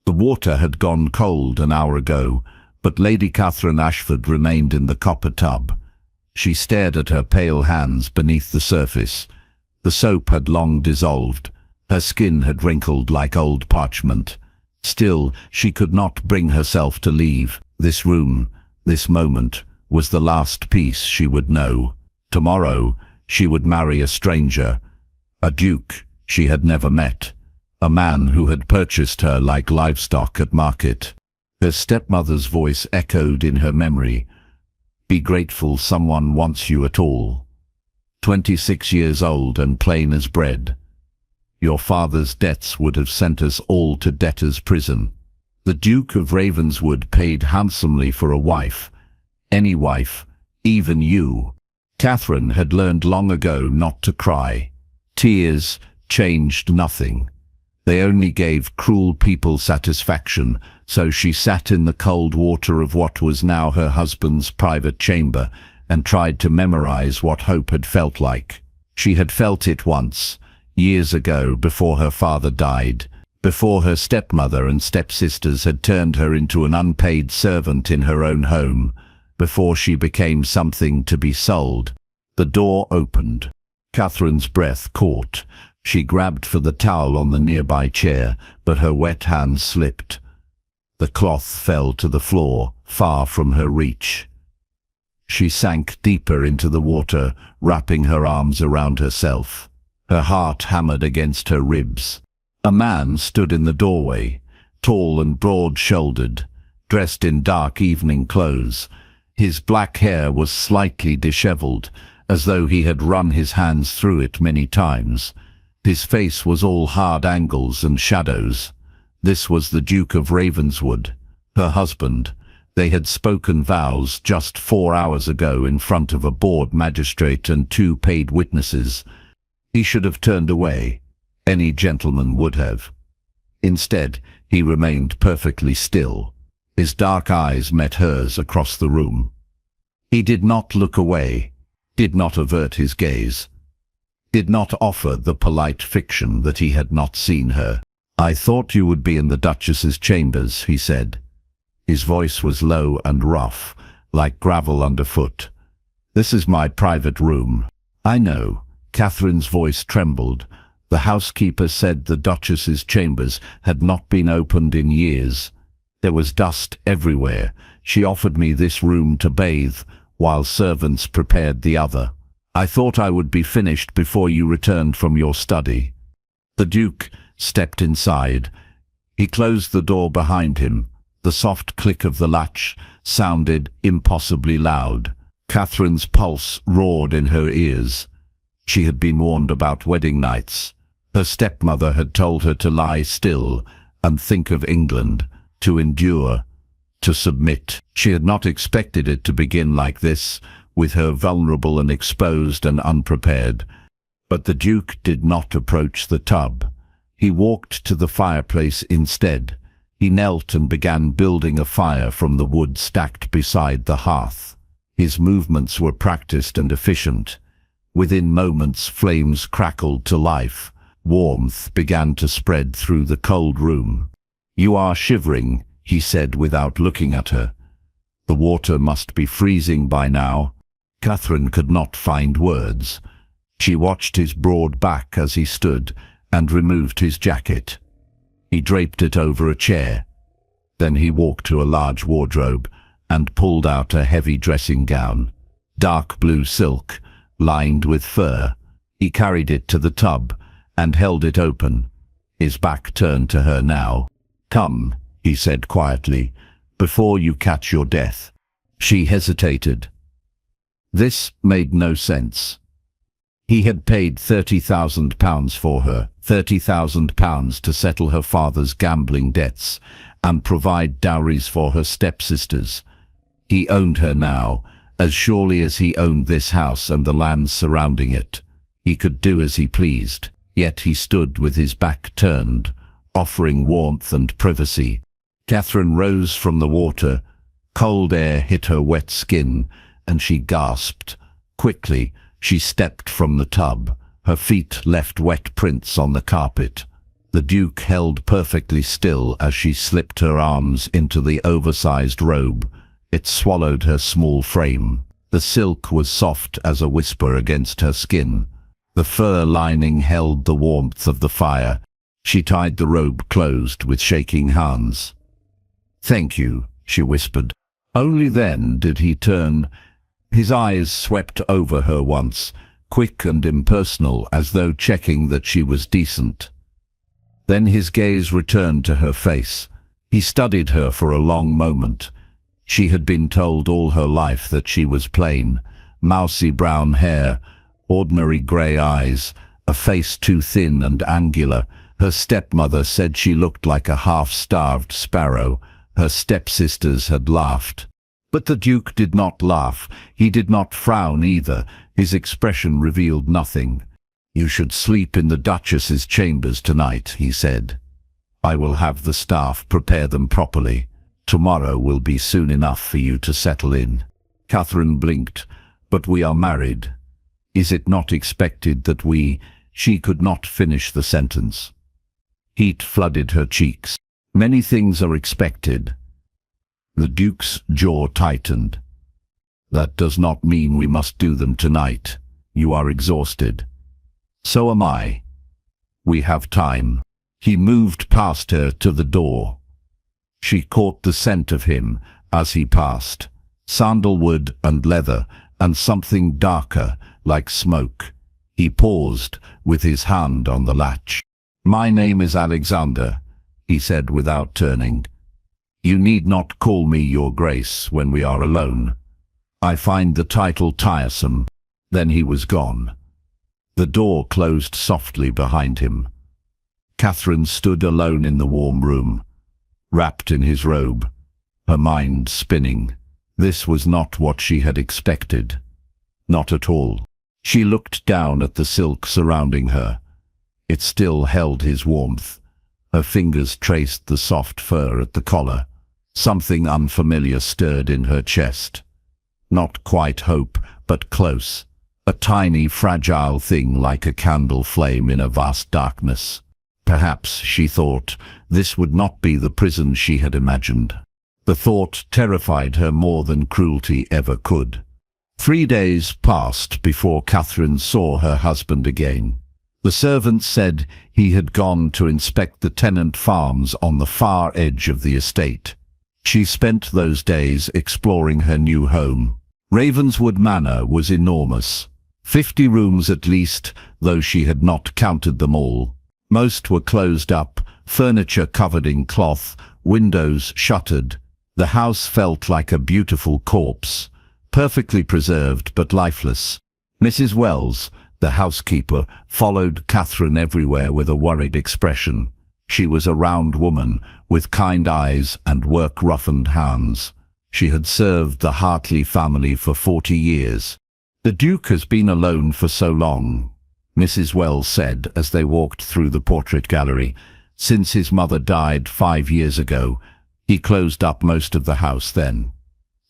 The water had gone cold an hour ago, but Lady Catherine Ashford remained in the copper tub. She stared at her pale hands beneath the surface. The soap had long dissolved. Her skin had wrinkled like old parchment. Still, she could not bring herself to leave. This room, this moment, was the last peace she would know. Tomorrow, she would marry a stranger, a duke she had never met, a man who had purchased her like livestock at market. Her stepmother's voice echoed in her memory. Be grateful someone wants you at all. 26 years old and plain as bread. Your father's debts would have sent us all to debtor's prison. The Duke of Ravenswood paid handsomely for a wife. Any wife, even you. Catherine had learned long ago not to cry. Tears changed nothing. They only gave cruel people satisfaction, so she sat in the cold water of what was now her husband's private chamber and tried to memorize what hope had felt like. She had felt it once, years ago, before her father died, before her stepmother and stepsisters had turned her into an unpaid servant in her own home, before she became something to be sold. The door opened. Catherine's breath caught. She grabbed for the towel on the nearby chair, but her wet hand slipped. The cloth fell to the floor, far from her reach. She sank deeper into the water, wrapping her arms around herself. Her heart hammered against her ribs. A man stood in the doorway, tall and broad-shouldered, dressed in dark evening clothes. His black hair was slightly disheveled, as though he had run his hands through it many times. His face was all hard angles and shadows. This was the Duke of Ravenswood, her husband. They had spoken vows just 4 hours ago in front of a bored magistrate and 2 paid witnesses. He should have turned away. Any gentleman would have. Instead, he remained perfectly still. His dark eyes met hers across the room. He did not look away, did not avert his gaze, did not offer the polite fiction that he had not seen her. I thought you would be in the Duchess's chambers, he said. His voice was low and rough, like gravel underfoot. This is my private room. I know. Catherine's voice trembled. The housekeeper said the Duchess's chambers had not been opened in years. There was dust everywhere. She offered me this room to bathe, while servants prepared the other. I thought I would be finished before you returned from your study. The Duke stepped inside. He closed the door behind him. The soft click of the latch sounded impossibly loud. Catherine's pulse roared in her ears. She had been warned about wedding nights. Her stepmother had told her to lie still and think of England, to endure, to submit. She had not expected it to begin like this, with her vulnerable and exposed and unprepared. But the Duke did not approach the tub. He walked to the fireplace instead. He knelt and began building a fire from the wood stacked beside the hearth. His movements were practiced and efficient. Within moments, flames crackled to life. Warmth began to spread through the cold room. You are shivering, he said without looking at her. The water must be freezing by now. Catherine could not find words. She watched his broad back as he stood and removed his jacket. He draped it over a chair. Then he walked to a large wardrobe and pulled out a heavy dressing gown, dark blue silk, lined with fur. He carried it to the tub and held it open, his back turned to her now. Come, he said quietly, before you catch your death. She hesitated. This made no sense. He had paid £30,000 for her, £30,000 to settle her father's gambling debts and provide dowries for her stepsisters. He owned her now, as surely as he owned this house and the lands surrounding it. He could do as he pleased, yet he stood with his back turned, offering warmth and privacy. Catherine rose from the water. Cold air hit her wet skin, and she gasped. Quickly, she stepped from the tub. Her feet left wet prints on the carpet. The Duke held perfectly still as she slipped her arms into the oversized robe. It swallowed her small frame. The silk was soft as a whisper against her skin. The fur lining held the warmth of the fire. She tied the robe closed with shaking hands. "Thank you," she whispered. Only then did he turn. His eyes swept over her once, quick and impersonal, as though checking that she was decent. Then his gaze returned to her face. He studied her for a long moment. She had been told all her life that she was plain. Mousy brown hair, ordinary grey eyes, a face too thin and angular. Her stepmother said she looked like a half-starved sparrow. Her stepsisters had laughed. But the Duke did not laugh. He did not frown either. His expression revealed nothing. "You should sleep in the Duchess's chambers tonight," he said. "I will have the staff prepare them properly. Tomorrow will be soon enough for you to settle in." Catherine blinked. "But we are married. Is it not expected that we—" She could not finish the sentence. Heat flooded her cheeks. "Many things are expected." The Duke's jaw tightened. "That does not mean we must do them tonight. You are exhausted. So am I. We have time." He moved past her to the door. She caught the scent of him as he passed. Sandalwood and leather, and something darker, like smoke. He paused, with his hand on the latch. "My name is Alexander," he said without turning. "You need not call me Your Grace when we are alone. I find the title tiresome." Then he was gone. The door closed softly behind him. Catherine stood alone in the warm room, wrapped in his robe, her mind spinning. This was not what she had expected. Not at all. She looked down at the silk surrounding her. It still held his warmth. Her fingers traced the soft fur at the collar. Something unfamiliar stirred in her chest. Not quite hope, but close. A tiny, fragile thing like a candle flame in a vast darkness. Perhaps, she thought, this would not be the prison she had imagined. The thought terrified her more than cruelty ever could. 3 days passed before Catherine saw her husband again. The servant said he had gone to inspect the tenant farms on the far edge of the estate. She spent those days exploring her new home. Ravenswood Manor was enormous. 50 rooms at least, though she had not counted them all. Most were closed up, furniture covered in cloth, windows shuttered. The house felt like a beautiful corpse, perfectly preserved but lifeless. Mrs. Wells, the housekeeper, followed Catherine everywhere with a worried expression. She was a round woman, with kind eyes and work-roughened hands. She had served the Hartley family for 40 years. "The Duke has been alone for so long," Mrs. Wells said as they walked through the portrait gallery. "Since his mother died 5 years ago, he closed up most of the house then.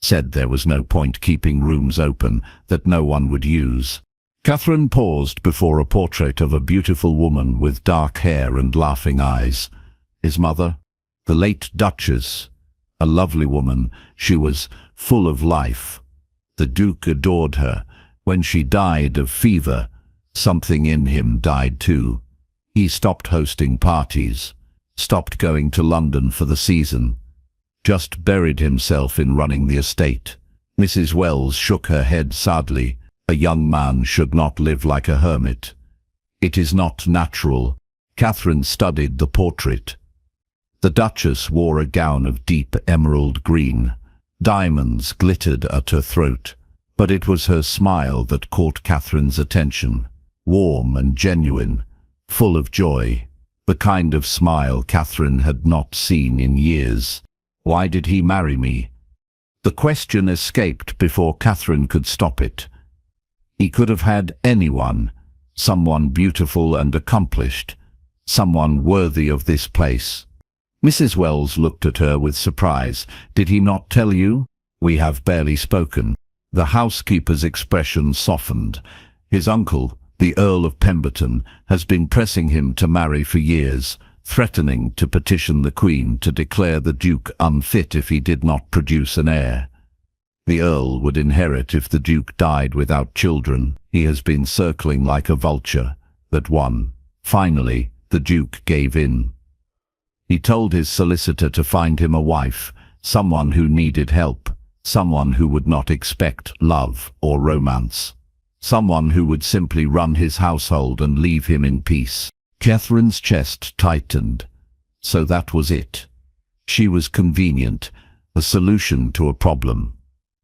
Said there was no point keeping rooms open that no one would use." Catherine paused before a portrait of a beautiful woman with dark hair and laughing eyes. His mother? The late Duchess. A lovely woman, she was full of life. The Duke adored her. When she died of fever, something in him died too. He stopped hosting parties, stopped going to London for the season, just buried himself in running the estate. Mrs. Wells shook her head sadly. "A young man should not live like a hermit. It is not natural." Catherine studied the portrait. The Duchess wore a gown of deep emerald green. Diamonds glittered at her throat. But it was her smile that caught Catherine's attention. Warm and genuine, full of joy. The kind of smile Catherine had not seen in years. Why did he marry me? The question escaped before Catherine could stop it. He could have had anyone, someone beautiful and accomplished, someone worthy of this place. Mrs. Wells looked at her with surprise. "Did he not tell you?" "We have barely spoken." The housekeeper's expression softened. "His uncle, the Earl of Pemberton, has been pressing him to marry for years. threatening to petition the Queen to declare the Duke unfit if he did not produce an heir. The Earl would inherit if the Duke died without children. He has been circling like a vulture. That one. Finally, the Duke gave in. He told his solicitor to find him a wife, someone who needed help, someone who would not expect love or romance, someone who would simply run his household and leave him in peace. Catherine's chest tightened. So that was it. She was convenient, a solution to a problem.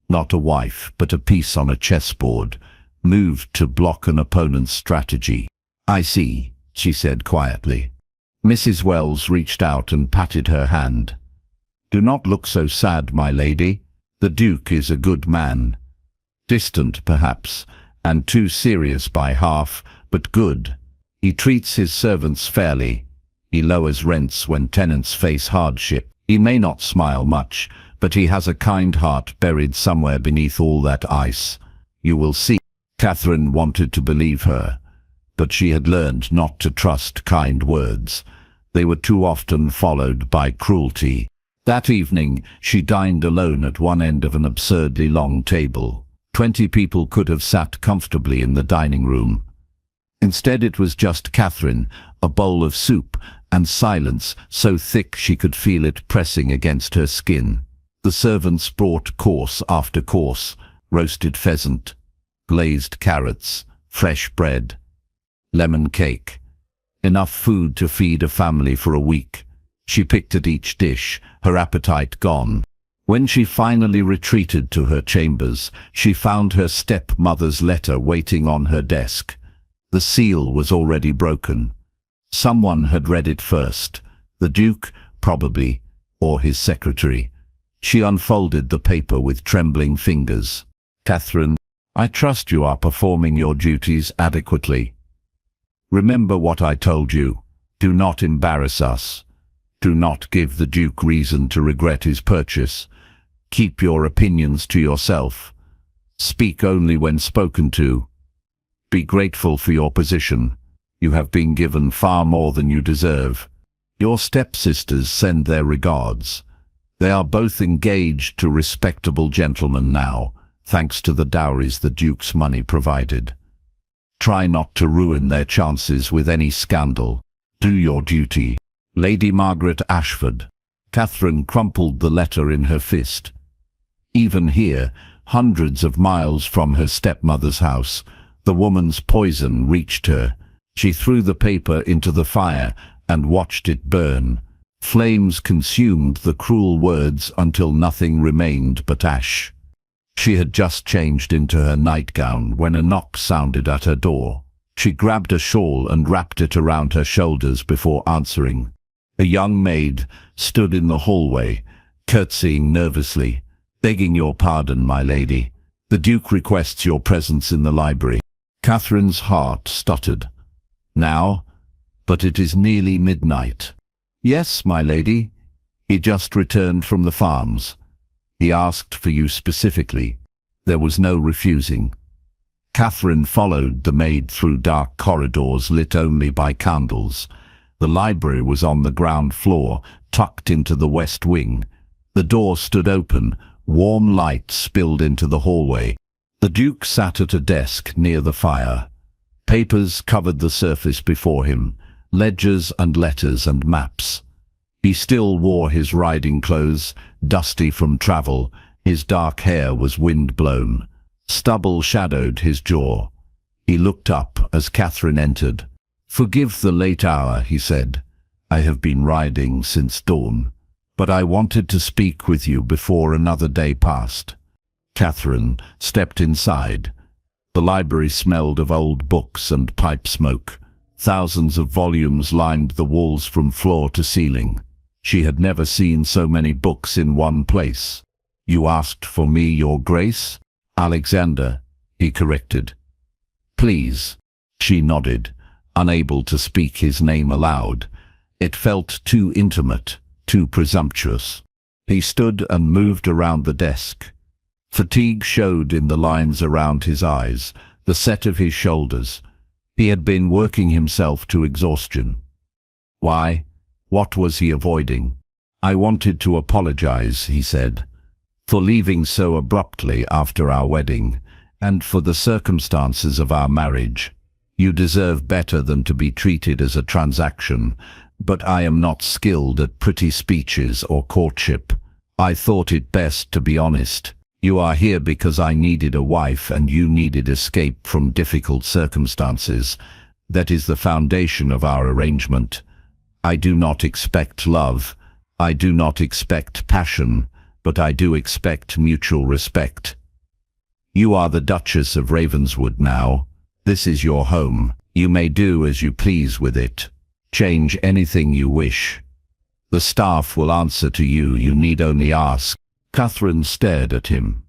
Not a wife, but a piece on a chessboard, moved to block an opponent's strategy. "I see," she said quietly. Mrs. Wells reached out and patted her hand. "Do not look so sad, my lady. The Duke is a good man. Distant, perhaps, and too serious by half, but good. He treats his servants fairly. He lowers rents when tenants face hardship. He may not smile much, but he has a kind heart buried somewhere beneath all that ice. You will see." Catherine wanted to believe her, but she had learned not to trust kind words. They were too often followed by cruelty. That evening, she dined alone at one end of an absurdly long table. 20 people could have sat comfortably in the dining room. Instead, it was just Catherine, a bowl of soup, and silence so thick she could feel it pressing against her skin. The servants brought course after course: roasted pheasant, glazed carrots, fresh bread, lemon cake. Enough food to feed a family for a week. She picked at each dish, her appetite gone. When she finally retreated to her chambers, she found her stepmother's letter waiting on her desk. The seal was already broken. Someone had read it first. The Duke, probably, or his secretary. She unfolded the paper with trembling fingers. "Catherine, I trust you are performing your duties adequately. Remember what I told you. Do not embarrass us. Do not give the Duke reason to regret his purchase. Keep your opinions to yourself. Speak only when spoken to. Be grateful for your position. You have been given far more than you deserve. Your stepsisters send their regards. They are both engaged to respectable gentlemen now, thanks to the dowries the Duke's money provided. Try not to ruin their chances with any scandal. Do your duty. Lady Margaret Ashford." Catherine crumpled the letter in her fist. Even here, hundreds of miles from her stepmother's house, the woman's poison reached her. She threw the paper into the fire and watched it burn. Flames consumed the cruel words until nothing remained but ash. She had just changed into her nightgown when a knock sounded at her door. She grabbed a shawl and wrapped it around her shoulders before answering. A young maid stood in the hallway, curtsying nervously. "Begging your pardon, my lady. The Duke requests your presence in the library." Catherine's heart stuttered. "Now? But it is nearly midnight." "Yes, my lady. He just returned from the farms. He asked for you specifically." There was no refusing. Catherine followed the maid through dark corridors lit only by candles. The library was on the ground floor, tucked into the west wing. The door stood open. Warm light spilled into the hallway. The Duke sat at a desk near the fire. Papers covered the surface before him, ledgers and letters and maps. He still wore his riding clothes, dusty from travel. His dark hair was wind-blown. Stubble shadowed his jaw. He looked up as Catherine entered. "Forgive the late hour," he said. "I have been riding since dawn, but I wanted to speak with you before another day passed." Catherine stepped inside. The library smelled of old books and pipe smoke. Thousands of volumes lined the walls from floor to ceiling. She had never seen so many books in one place. "You asked for me, Your Grace?" "Alexander," he corrected. "Please." She nodded, unable to speak his name aloud. It felt too intimate, too presumptuous. He stood and moved around the desk. Fatigue showed in the lines around his eyes, the set of his shoulders. He had been working himself to exhaustion. "Why?" What was he avoiding? "I wanted to apologize," he said, "for leaving so abruptly after our wedding, and for the circumstances of our marriage. You deserve better than to be treated as a transaction, but I am not skilled at pretty speeches or courtship. I thought it best to be honest. You are here because I needed a wife and you needed escape from difficult circumstances. That is the foundation of our arrangement. I do not expect love. I do not expect passion, but I do expect mutual respect. You are the Duchess of Ravenswood now. This is your home. You may do as you please with it. Change anything you wish. The staff will answer to you. You need only ask." Catherine stared at him.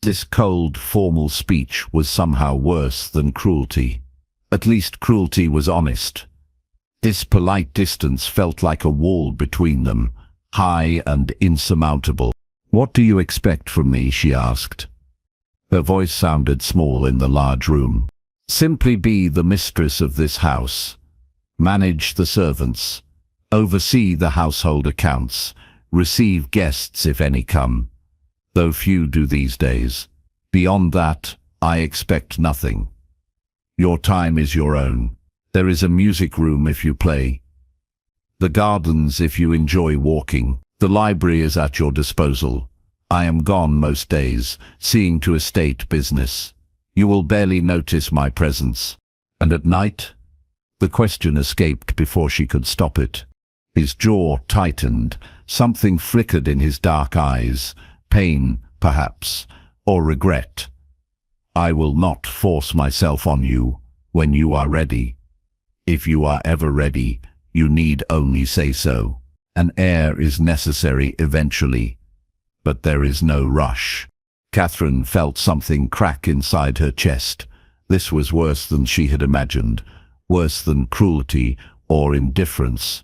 This cold, formal speech was somehow worse than cruelty. At least cruelty was honest. This polite distance felt like a wall between them, high and insurmountable. "What do you expect from me?" she asked. Her voice sounded small in the large room. "Simply be the mistress of this house. Manage the servants. Oversee the household accounts. Receive guests if any come, though few do these days. Beyond that, I expect nothing. Your time is your own. There is a music room if you play. The gardens if you enjoy walking. The library is at your disposal. I am gone most days, seeing to estate business. You will barely notice my presence. And at night?" The question escaped before she could stop it. His jaw tightened. Something flickered in his dark eyes. Pain, perhaps, or regret. "I will not force myself on you when you are ready. If you are ever ready, you need only say so. An heir is necessary eventually, but there is no rush." Catherine felt something crack inside her chest. This was worse than she had imagined, worse than cruelty or indifference.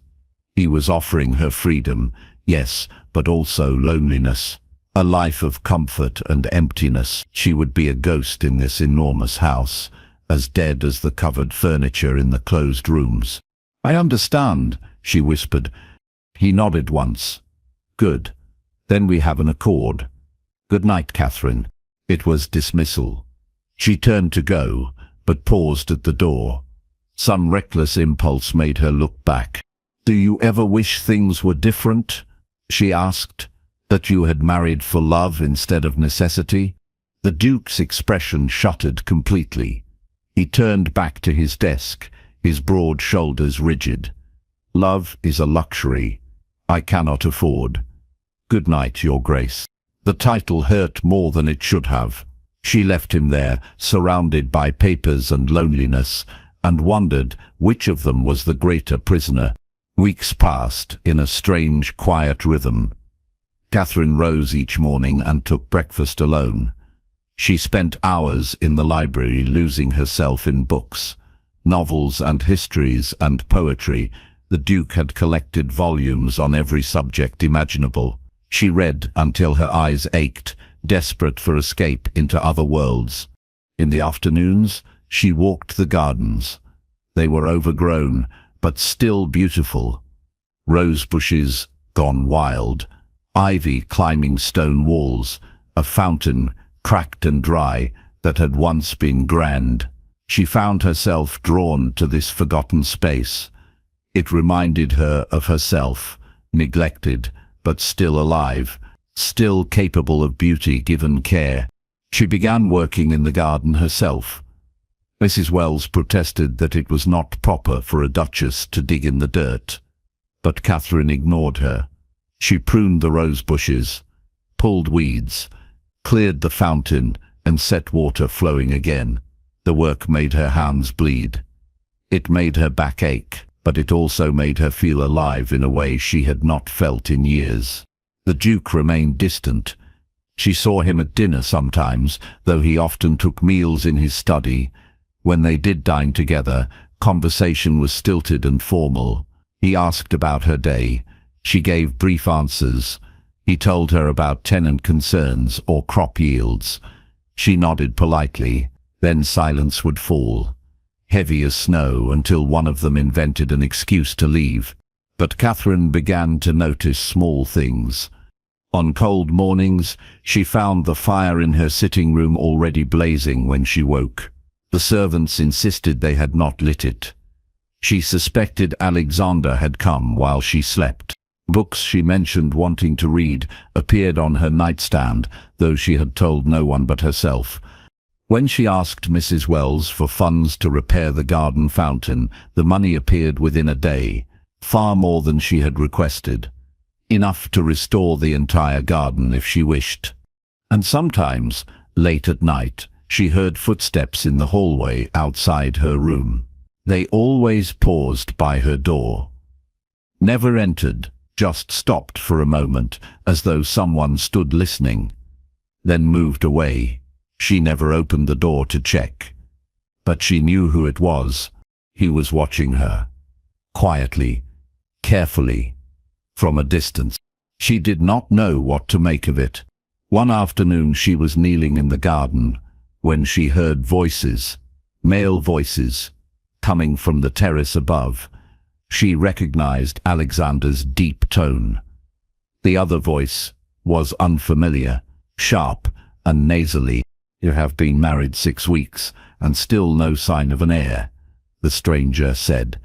He was offering her freedom, yes, but also loneliness. A life of comfort and emptiness. She would be a ghost in this enormous house, as dead as the covered furniture in the closed rooms. "I understand," she whispered. He nodded once. "Good. Then we have an accord. Good night, Catherine." It was dismissal. She turned to go, but paused at the door. Some reckless impulse made her look back. "Do you ever wish things were different?" she asked. "That you had married for love instead of necessity?" The Duke's expression shuttered completely. He turned back to his desk, his broad shoulders rigid. "Love is a luxury I cannot afford. Good night, Your Grace." The title hurt more than it should have. She left him there, surrounded by papers and loneliness, and wondered which of them was the greater prisoner. Weeks passed in a strange, quiet rhythm. Catherine rose each morning and took breakfast alone. She spent hours in the library losing herself in books, novels and histories and poetry. The Duke had collected volumes on every subject imaginable. She read until her eyes ached, desperate for escape into other worlds. In the afternoons, she walked the gardens. They were overgrown, but still beautiful. Rose bushes gone wild, ivy climbing stone walls, a fountain, cracked and dry, that had once been grand. She found herself drawn to this forgotten space. It reminded her of herself, neglected, but still alive, still capable of beauty given care. She began working in the garden herself. Mrs. Wells protested that it was not proper for a duchess to dig in the dirt, but Catherine ignored her. She pruned the rose bushes, pulled weeds, cleared the fountain, and set water flowing again. The work made her hands bleed. It made her back ache, but it also made her feel alive in a way she had not felt in years. The Duke remained distant. She saw him at dinner sometimes, though he often took meals in his study. When they did dine together, conversation was stilted and formal. He asked about her day. She gave brief answers. He told her about tenant concerns or crop yields. She nodded politely. Then silence would fall, heavy as snow, until one of them invented an excuse to leave. But Catherine began to notice small things. On cold mornings, she found the fire in her sitting room already blazing when she woke. The servants insisted they had not lit it. She suspected Alexander had come while she slept. Books she mentioned wanting to read appeared on her nightstand, though she had told no one but herself. When she asked Mrs. Wells for funds to repair the garden fountain, the money appeared within a day, far more than she had requested. Enough to restore the entire garden if she wished. And sometimes, late at night, she heard footsteps in the hallway outside her room. They always paused by her door. Never entered, just stopped for a moment, as though someone stood listening, then moved away. She never opened the door to check. But she knew who it was. He was watching her. Quietly, carefully, from a distance. She did not know what to make of it. One afternoon she was kneeling in the garden when she heard voices, male voices, coming from the terrace above. She recognized Alexander's deep tone. The other voice was unfamiliar, sharp and nasally. "You have been married 6 weeks, and still no sign of an heir," the stranger said.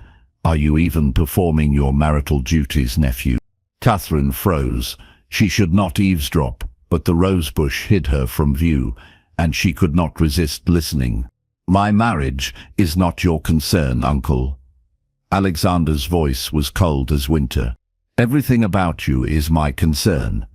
"Are you even performing your marital duties, nephew?" Catherine froze. She should not eavesdrop, but the rosebush hid her from view, and she could not resist listening. "My marriage is not your concern, uncle." Alexander's voice was cold as winter. "Everything about you is my concern.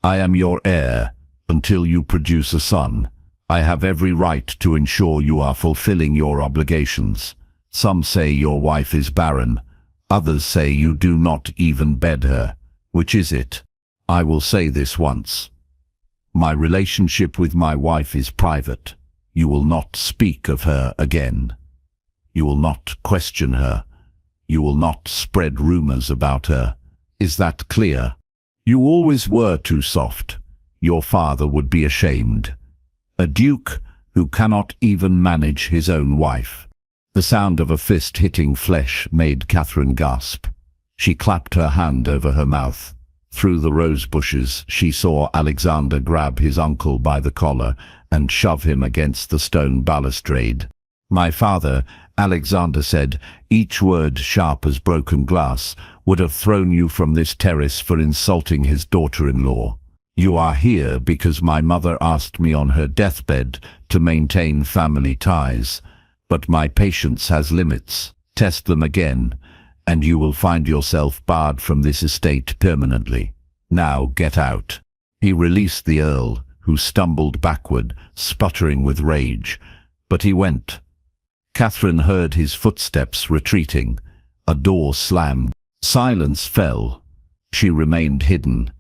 I am your heir until you produce a son. I have every right to ensure you are fulfilling your obligations. Some say your wife is barren. Others say you do not even bed her. Which is it? I will say this once. My relationship with my wife is private. You will not speak of her again. You will not question her. You will not spread rumors about her. Is that clear? You always were too soft. Your father would be ashamed. A duke who cannot even manage his own wife." The sound of a fist hitting flesh made Catherine gasp. She clapped her hand over her mouth. Through the rose bushes, she saw Alexander grab his uncle by the collar and shove him against the stone balustrade. "My father," Alexander said, each word sharp as broken glass, "would have thrown you from this terrace for insulting his daughter-in-law. You are here because my mother asked me on her deathbed to maintain family ties. But my patience has limits. Test them again, and you will find yourself barred from this estate permanently. Now get out." He released the earl, who stumbled backward, sputtering with rage. But he went. Catherine heard his footsteps retreating. A door slammed. Silence fell. She remained hidden,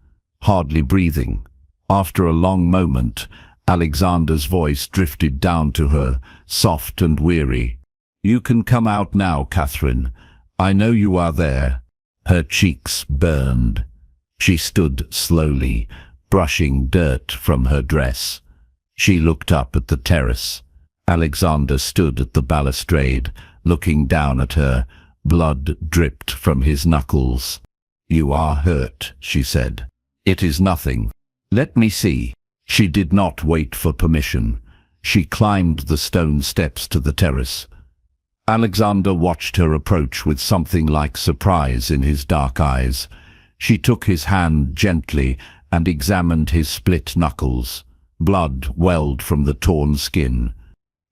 hardly breathing. After a long moment, Alexander's voice drifted down to her, soft and weary. "You can come out now, Catherine. I know you are there." Her cheeks burned. She stood slowly, brushing dirt from her dress. She looked up at the terrace. Alexander stood at the balustrade, looking down at her. Blood dripped from his knuckles. "You are hurt," she said. "It is nothing. Let me see." She did not wait for permission. She climbed the stone steps to the terrace. Alexander watched her approach with something like surprise in his dark eyes. She took his hand gently and examined his split knuckles. Blood welled from the torn skin.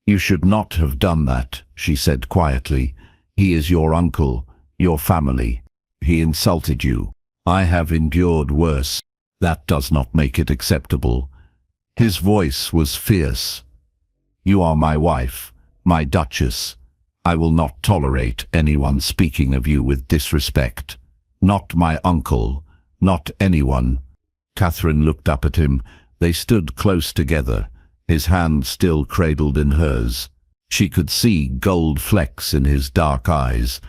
"You should not have done that," she said quietly. "He is your uncle, your family. He insulted you. I have endured worse. That does not make it acceptable." His voice was fierce. "You are my wife, my duchess. I will not tolerate anyone speaking of you with disrespect. Not my uncle, not anyone." Catherine looked up at him. They stood close together, his hand still cradled in hers. She could see gold flecks in his dark eyes,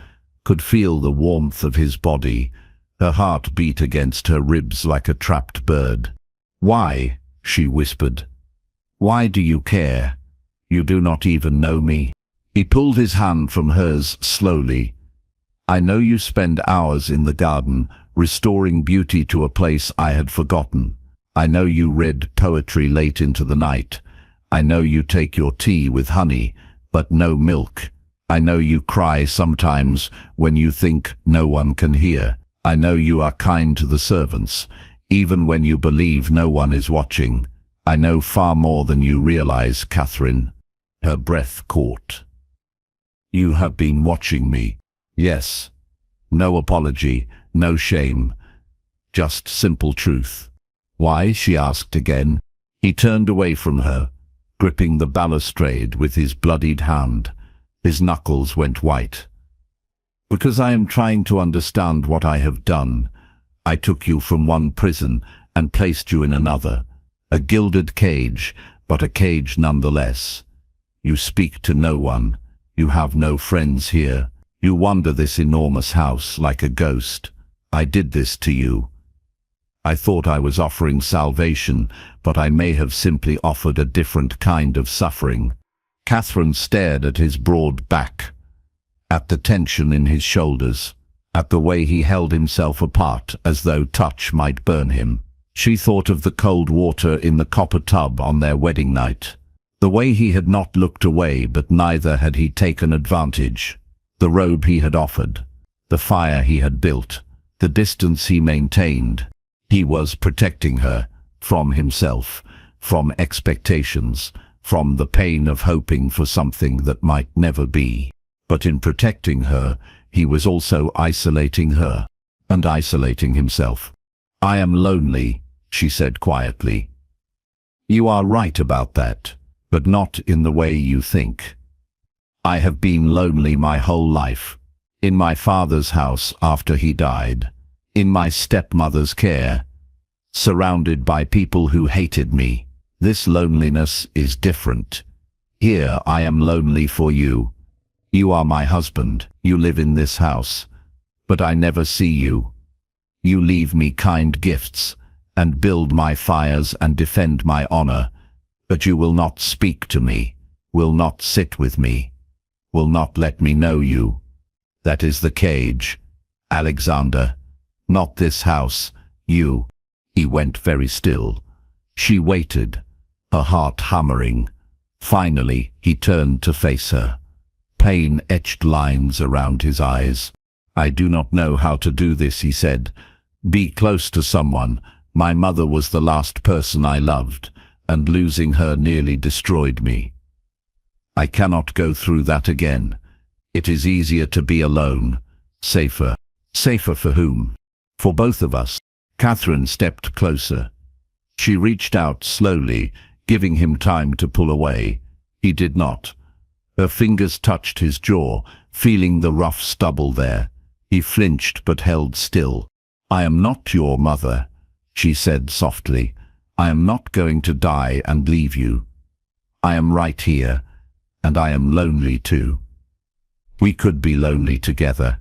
could feel the warmth of his body. Her heart beat against her ribs like a trapped bird. "Why?" she whispered. "Why do you care? You do not even know me." He pulled his hand from hers slowly. I know you spend hours in the garden, restoring beauty to a place I had forgotten. I know you read poetry late into the night. I know you take your tea with honey, but no milk. I know you cry sometimes when you think no one can hear. I know you are kind to the servants, even when you believe no one is watching. I know far more than you realize, Catherine. Her breath caught. You have been watching me. Yes. No apology, no shame. Just simple truth. Why? She asked again. He turned away from her, gripping the balustrade with his bloodied hand. His knuckles went white. Because I am trying to understand what I have done. I took you from one prison and placed you in another. A gilded cage, but a cage nonetheless. You speak to no one. You have no friends here. You wander this enormous house like a ghost. I did this to you. I thought I was offering salvation, but I may have simply offered a different kind of suffering. Catherine stared at his broad back, at the tension in his shoulders, at the way he held himself apart as though touch might burn him. She thought of the cold water in the copper tub on their wedding night. The way he had not looked away, but neither had he taken advantage. The robe he had offered, the fire he had built, the distance he maintained. He was protecting her from himself, from expectations, from the pain of hoping for something that might never be. But in protecting her, he was also isolating her, and isolating himself. I am lonely, she said quietly. You are right about that, but not in the way you think. I have been lonely my whole life. In my father's house after he died, in my stepmother's care, surrounded by people who hated me. This loneliness is different. Here I am lonely for you. You are my husband, you live in this house, but I never see you. You leave me kind gifts, and build my fires and defend my honor, but you will not speak to me, will not sit with me, will not let me know you. That is the cage, Alexander, not this house, you. He went very still. She waited, her heart hammering. Finally, he turned to face her. Pain etched lines around his eyes. I do not know how to do this, he said. Be close to someone. My mother was the last person I loved, and losing her nearly destroyed me. I cannot go through that again. It is easier to be alone. Safer. Safer for whom? For both of us. Catherine stepped closer. She reached out slowly, giving him time to pull away. He did not. Her fingers touched his jaw, feeling the rough stubble there. He flinched but held still. I am not your mother, she said softly. I am not going to die and leave you. I am right here, and I am lonely too. We could be lonely together.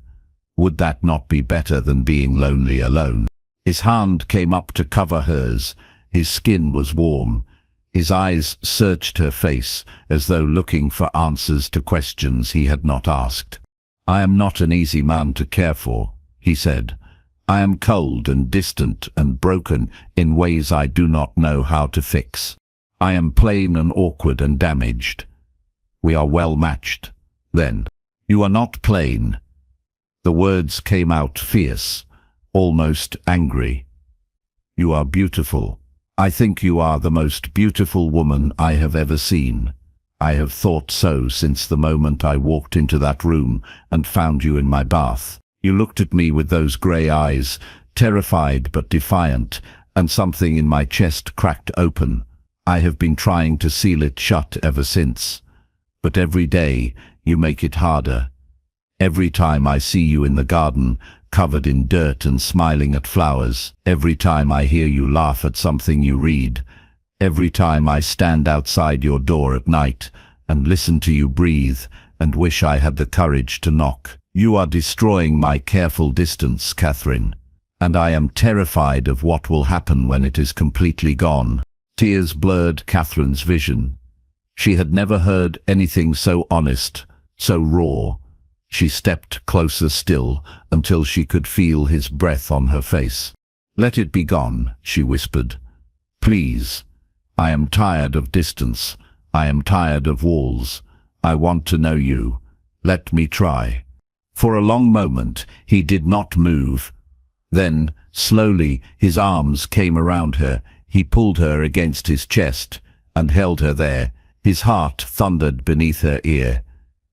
Would that not be better than being lonely alone? His hand came up to cover hers. His skin was warm. His eyes searched her face, as though looking for answers to questions he had not asked. I am not an easy man to care for, he said. I am cold and distant and broken in ways I do not know how to fix. I am plain and awkward and damaged. We are well matched. Then, you are not plain. The words came out fierce, almost angry. You are beautiful. I think you are the most beautiful woman I have ever seen. I have thought so since the moment I walked into that room and found you in my bath. You looked at me with those grey eyes, terrified but defiant, and something in my chest cracked open. I have been trying to seal it shut ever since. But every day you make it harder. Every time I see you in the garden, covered in dirt and smiling at flowers, every time I hear you laugh at something you read, every time I stand outside your door at night and listen to you breathe and wish I had the courage to knock, you are destroying my careful distance, Catherine, and I am terrified of what will happen when it is completely gone. Tears blurred Catherine's vision. She had never heard anything so honest, so raw. She stepped closer still until she could feel his breath on her face. "Let it be gone," she whispered. "Please. I am tired of distance. I am tired of walls. I want to know you. Let me try." For a long moment he did not move. Then, slowly, his arms came around her. He pulled her against his chest and held her there. His heart thundered beneath her ear.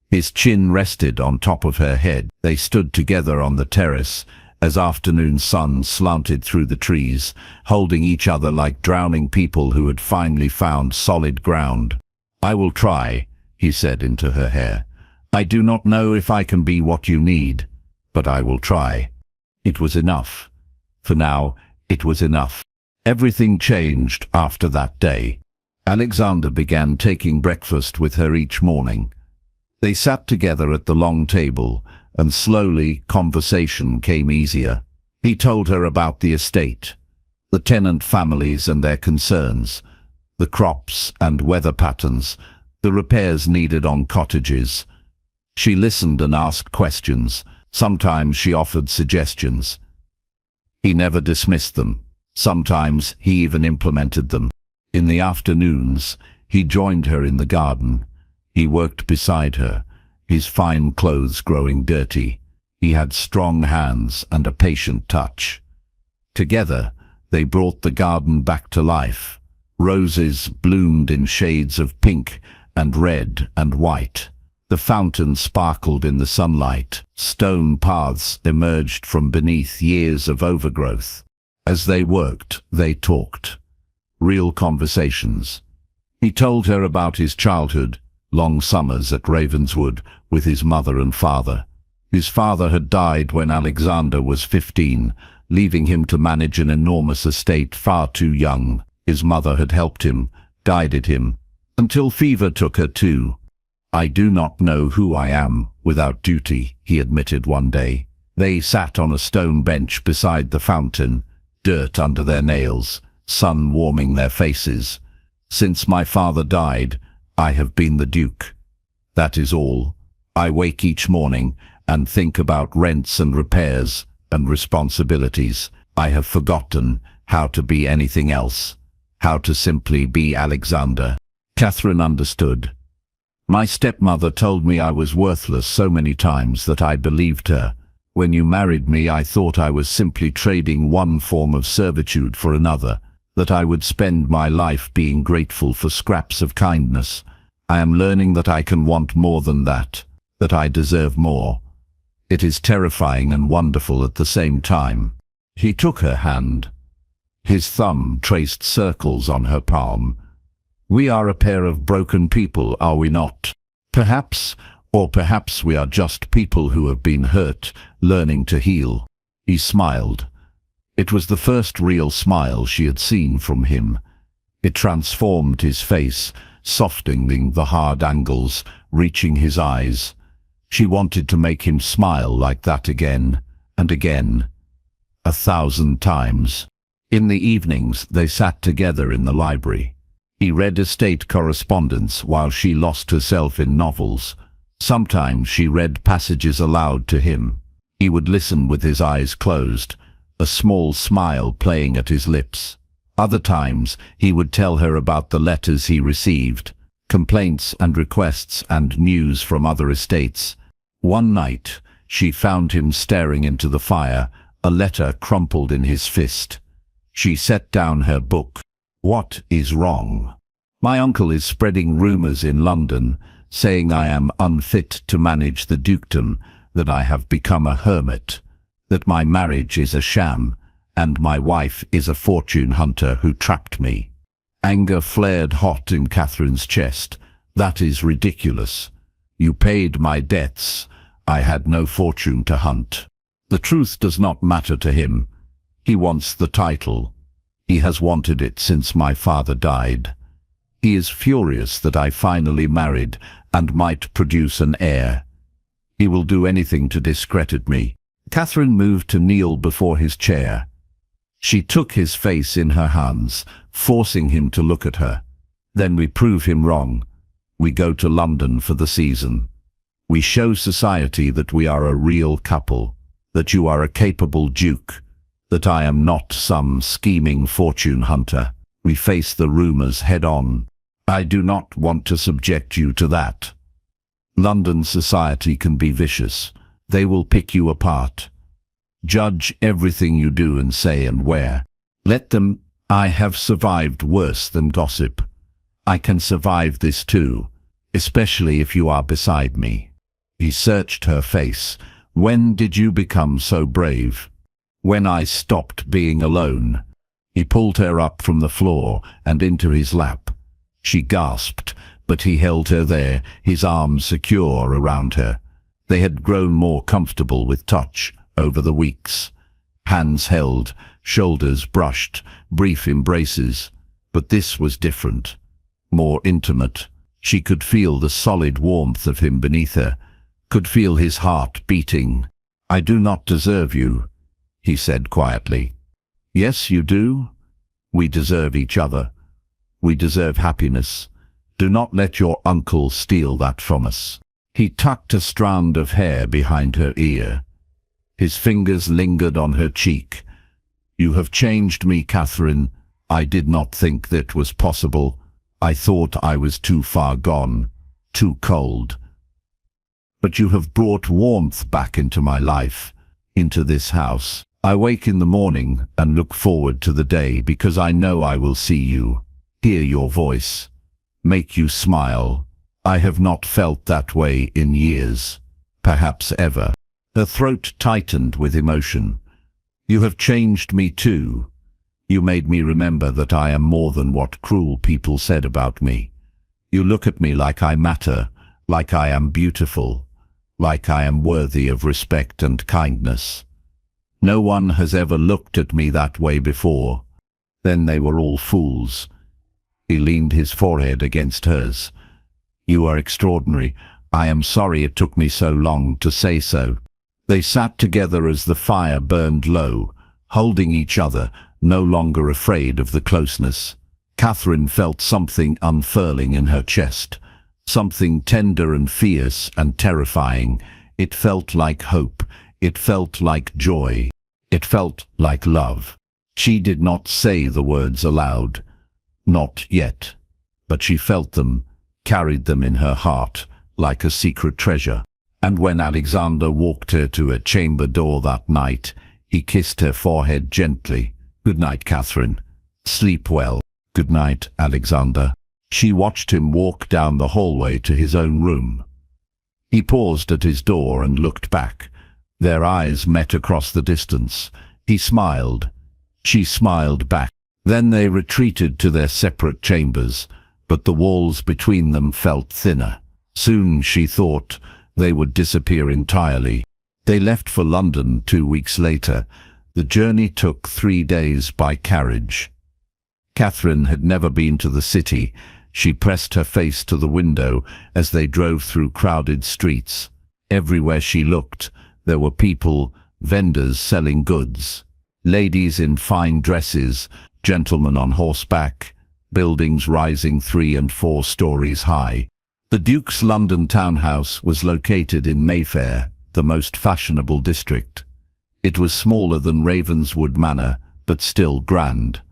His chin rested on top of her head. They stood together on the terrace as afternoon sun slanted through the trees, holding each other like drowning people who had finally found solid ground. "I will try," he said into her hair. "I do not know if I can be what you need, but I will try." It was enough. For now, it was enough. Everything changed after that day. Alexander began taking breakfast with her each morning. They sat together at the long table, and slowly conversation came easier. He told her about the estate, the tenant families and their concerns, the crops and weather patterns, the repairs needed on cottages. She listened and asked questions. Sometimes she offered suggestions. He never dismissed them. Sometimes he even implemented them. In the afternoons, he joined her in the garden. He worked beside her, his fine clothes growing dirty. He had strong hands and a patient touch. Together, they brought the garden back to life. Roses bloomed in shades of pink and red and white. The fountain sparkled in the sunlight. Stone paths emerged from beneath years of overgrowth. As they worked, they talked. Real conversations. He told her about his childhood, long summers at Ravenswood with his mother and father. His father had died when Alexander was 15, leaving him to manage an enormous estate far too young. His mother had helped him, guided him, until fever took her too. "I do not know who I am without duty," he admitted one day. They sat on a stone bench beside the fountain, dirt under their nails, sun warming their faces. "Since my father died, I have been the Duke. That is all. I wake each morning and think about rents and repairs and responsibilities. I have forgotten how to be anything else, how to simply be Alexander." Catherine understood. "My stepmother told me I was worthless so many times that I believed her. When you married me, I thought I was simply trading one form of servitude for another, that I would spend my life being grateful for scraps of kindness. I am learning that I can want more than that I deserve more. It is terrifying and wonderful at the same time." He took her hand. His thumb traced circles on her palm. "We are a pair of broken people, are we not? Perhaps, or perhaps we are just people who have been hurt, learning to heal." He smiled. It was the first real smile she had seen from him. It transformed his face, softening the hard angles, reaching his eyes. She wanted to make him smile like that again and again, 1,000 times. In the evenings, they sat together in the library. He read estate correspondence while she lost herself in novels. Sometimes she read passages aloud to him. He would listen with his eyes closed, a small smile playing at his lips. Other times, he would tell her about the letters he received, complaints and requests and news from other estates. One night, she found him staring into the fire, a letter crumpled in his fist. She set down her book. "What is wrong?" "My uncle is spreading rumors in London, saying I am unfit to manage the dukedom, that I have become a hermit, that my marriage is a sham, and my wife is a fortune hunter who trapped me." Anger flared hot in Catherine's chest. "That is ridiculous. You paid my debts. I had no fortune to hunt." The truth does not matter to him. He wants the title. He has wanted it since my father died. He is furious that I finally married and might produce an heir. He will do anything to discredit me. Catherine moved to kneel before his chair. She took his face in her hands, forcing him to look at her. "Then we prove him wrong. We go to London for the season. We show society that we are a real couple, that you are a capable duke, that I am not some scheming fortune hunter. We face the rumors head on. I do not want to subject you to that. London society can be vicious. They will pick you apart. Judge everything you do and say and wear. Let them. I have survived worse than gossip. I can survive this too, especially if you are beside me. He searched her face. When did you become so brave? When I stopped being alone. He pulled her up from the floor and into his lap. She gasped, but he held her there, his arms secure around her. They had grown more comfortable with touch over the weeks. Hands held, shoulders brushed, brief embraces. But this was different, more intimate. She could feel the solid warmth of him beneath her, could feel his heart beating. I do not deserve you, he said quietly. Yes, you do. We deserve each other. We deserve happiness. Do not let your uncle steal that from us. He tucked a strand of hair behind her ear. His fingers lingered on her cheek. You have changed me, Catherine. I did not think that was possible. I thought I was too far gone, too cold. But you have brought warmth back into my life, into this house. I wake in the morning and look forward to the day because I know I will see you, hear your voice, make you smile. I have not felt that way in years, perhaps ever. Her throat tightened with emotion. You have changed me too. You made me remember that I am more than what cruel people said about me. You look at me like I matter, like I am beautiful, like I am worthy of respect and kindness. No one has ever looked at me that way before. Then they were all fools. He leaned his forehead against hers. You are extraordinary. I am sorry it took me so long to say so. They sat together as the fire burned low, holding each other, no longer afraid of the closeness. Catherine felt something unfurling in her chest, something tender and fierce and terrifying. It felt like hope. It felt like joy. It felt like love. She did not say the words aloud. Not yet. But she felt them, carried them in her heart, like a secret treasure. And when Alexander walked her to her chamber door that night, he kissed her forehead gently. Good night, Catherine. Sleep well. Good night, Alexander. She watched him walk down the hallway to his own room. He paused at his door and looked back. Their eyes met across the distance. He smiled. She smiled back. Then they retreated to their separate chambers, but the walls between them felt thinner. Soon, she thought, they would disappear entirely. They left for London 2 weeks later. The journey took 3 days by carriage. Catherine had never been to the city. She pressed her face to the window as they drove through crowded streets. Everywhere she looked, there were people, vendors selling goods, ladies in fine dresses, gentlemen on horseback, buildings rising 3 and 4 stories high. The Duke's London townhouse was located in Mayfair, the most fashionable district. It was smaller than Ravenswood Manor, but still grand.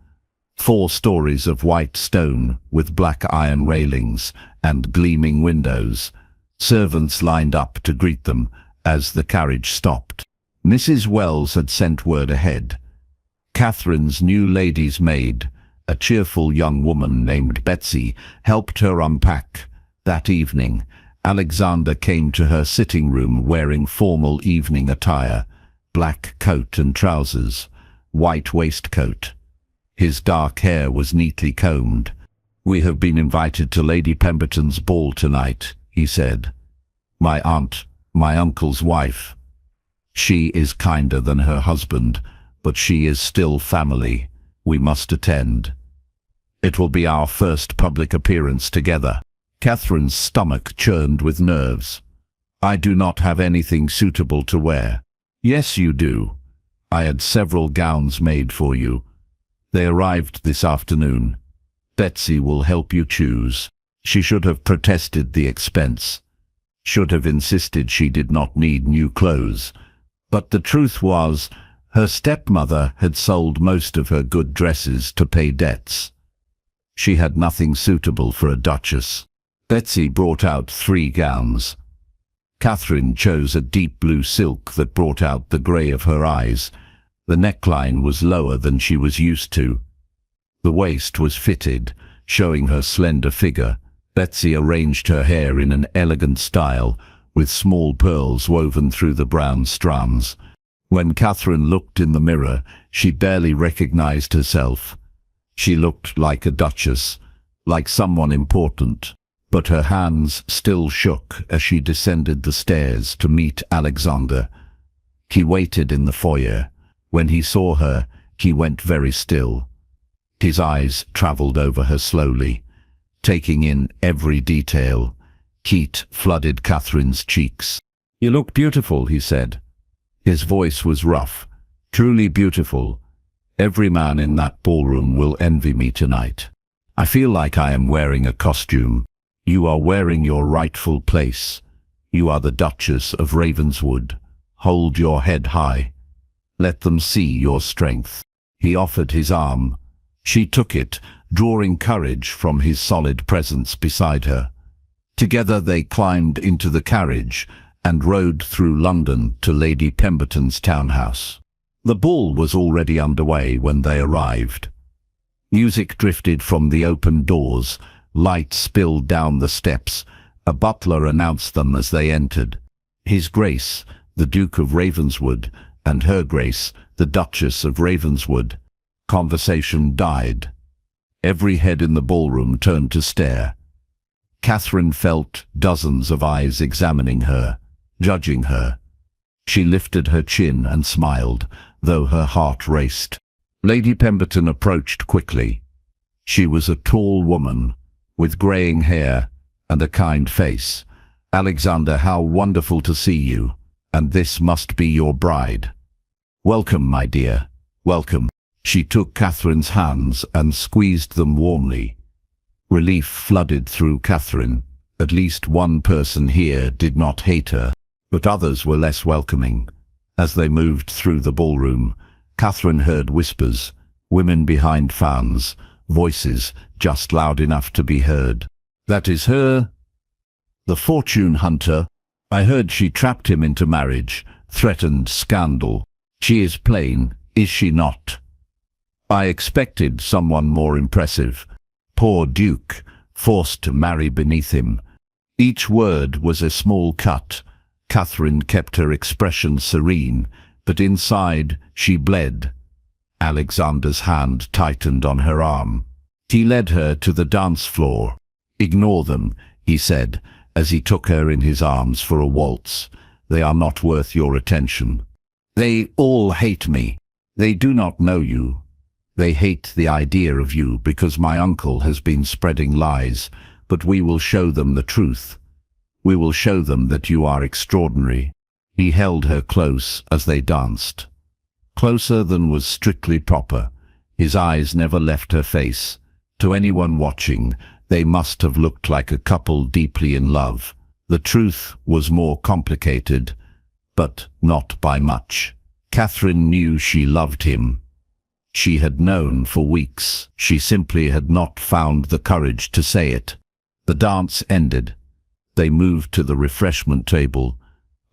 4 stories of white stone with black iron railings and gleaming windows. Servants lined up to greet them as the carriage stopped. Mrs. Wells had sent word ahead. Catherine's new lady's maid, a cheerful young woman named Betsy, helped her unpack. That evening, Alexander came to her sitting room wearing formal evening attire, black coat and trousers, white waistcoat. His dark hair was neatly combed. We have been invited to Lady Pemberton's ball tonight, he said. My aunt, my uncle's wife. She is kinder than her husband, but she is still family. We must attend. It will be our first public appearance together. Catherine's stomach churned with nerves. I do not have anything suitable to wear. Yes, you do. I had several gowns made for you. They arrived this afternoon. Betsy will help you choose. She should have protested the expense. should have insisted she did not need new clothes. But the truth was, her stepmother had sold most of her good dresses to pay debts. She had nothing suitable for a duchess. Betsy brought out 3 gowns. Catherine chose a deep blue silk that brought out the grey of her eyes. The neckline was lower than she was used to. The waist was fitted, showing her slender figure. Betsy arranged her hair in an elegant style, with small pearls woven through the brown strands. When Catherine looked in the mirror, she barely recognized herself. She looked like a duchess, like someone important, but her hands still shook as she descended the stairs to meet Alexander. He waited in the foyer. When he saw her, he went very still. His eyes traveled over her slowly, taking in every detail. Heat flooded Catherine's cheeks. "You look beautiful," he said. His voice was rough. "Truly beautiful. Every man in that ballroom will envy me tonight. I feel like I am wearing a costume. You are wearing your rightful place. You are the Duchess of Ravenswood. Hold your head high. Let them see your strength." He offered his arm. She took it, drawing courage from his solid presence beside her. Together they climbed into the carriage and rode through London to Lady Pemberton's townhouse. The ball was already underway when they arrived. Music drifted from the open doors, light spilled down the steps. A butler announced them as they entered. His Grace, the Duke of Ravenswood, and Her Grace, the Duchess of Ravenswood. Conversation died. Every head in the ballroom turned to stare. Catherine felt dozens of eyes examining her, judging her. She lifted her chin and smiled, though her heart raced. Lady Pemberton approached quickly. She was a tall woman, with greying hair and a kind face. "Alexander, how wonderful to see you, and this must be your bride. Welcome, my dear, welcome." She took Catherine's hands and squeezed them warmly. Relief flooded through Catherine. At least one person here did not hate her, but others were less welcoming. As they moved through the ballroom, Catherine heard whispers, women behind fans, voices just loud enough to be heard. "That is her, the fortune hunter. I heard she trapped him into marriage, threatened scandal. She is plain, is she not? I expected someone more impressive. Poor Duke, forced to marry beneath him." Each word was a small cut. Catherine kept her expression serene, but inside she bled. Alexander's hand tightened on her arm. He led her to the dance floor. "Ignore them," he said, as he took her in his arms for a waltz. "They are not worth your attention. They all hate me. They do not know you. They hate the idea of you because my uncle has been spreading lies, but we will show them the truth. We will show them that you are extraordinary." He held her close as they danced. Closer than was strictly proper. His eyes never left her face. To anyone watching, they must have looked like a couple deeply in love. The truth was more complicated, but not by much. Catherine knew she loved him. She had known for weeks. She simply had not found the courage to say it. The dance ended. They moved to the refreshment table.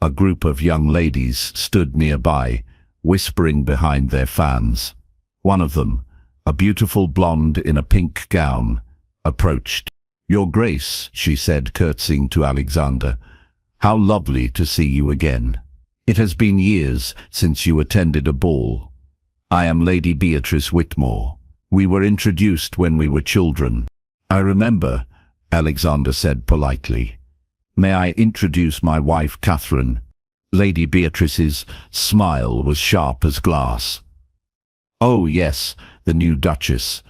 A group of young ladies stood nearby, whispering behind their fans. One of them, a beautiful blonde in a pink gown, approached. "Your Grace," she said, curtsying to Alexander. "How lovely to see you again. It has been years since you attended a ball. I am Lady Beatrice Whitmore. We were introduced when we were children." "I remember," Alexander said politely. "May I introduce my wife, Catherine?" Lady Beatrice's smile was sharp as glass. "Oh yes, the new Duchess.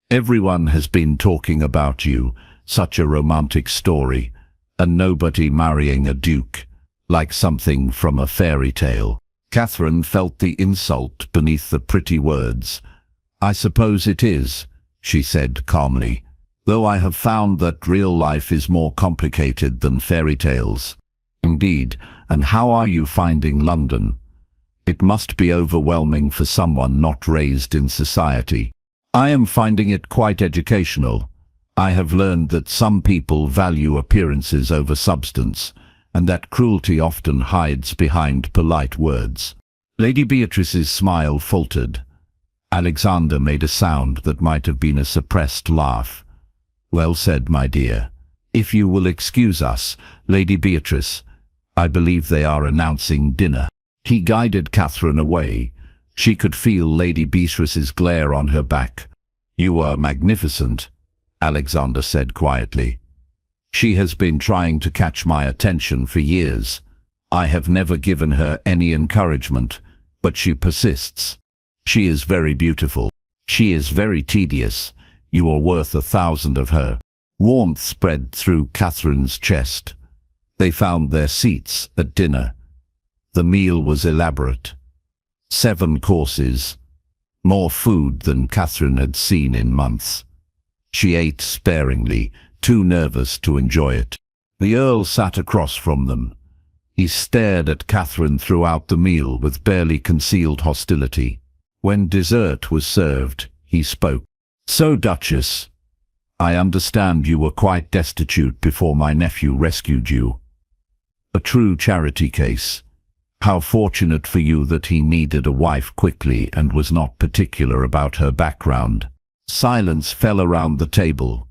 Everyone has been talking about you. Such a romantic story. And nobody marrying a duke, like something from a fairy tale." Catherine felt the insult beneath the pretty words. "I suppose it is," she said calmly. though I have found that real life is more complicated than fairy tales. Indeed, and how are you finding London? It must be overwhelming for someone not raised in society. I am finding it quite educational. I have learned that some people value appearances over substance, and that cruelty often hides behind polite words. Lady Beatrice's smile faltered. Alexander made a sound that might have been a suppressed laugh. Well said, my dear. If you will excuse us, Lady Beatrice, I believe they are announcing dinner. He guided Catherine away. She could feel Lady Beatrice's glare on her back. You are magnificent, Alexander said quietly. She has been trying to catch my attention for years. I have never given her any encouragement, but she persists. She is very beautiful. She is very tedious. You are worth 1,000 of her. Warmth spread through Catherine's chest. They found their seats at dinner. The meal was elaborate. 7 courses. More food than Catherine had seen in months. She ate sparingly, too nervous to enjoy it. The Earl sat across from them. He stared at Catherine throughout the meal with barely concealed hostility. When dessert was served, he spoke. So, Duchess, I understand you were quite destitute before my nephew rescued you. A true charity case. How fortunate for you that he needed a wife quickly and was not particular about her background. Silence fell around the table.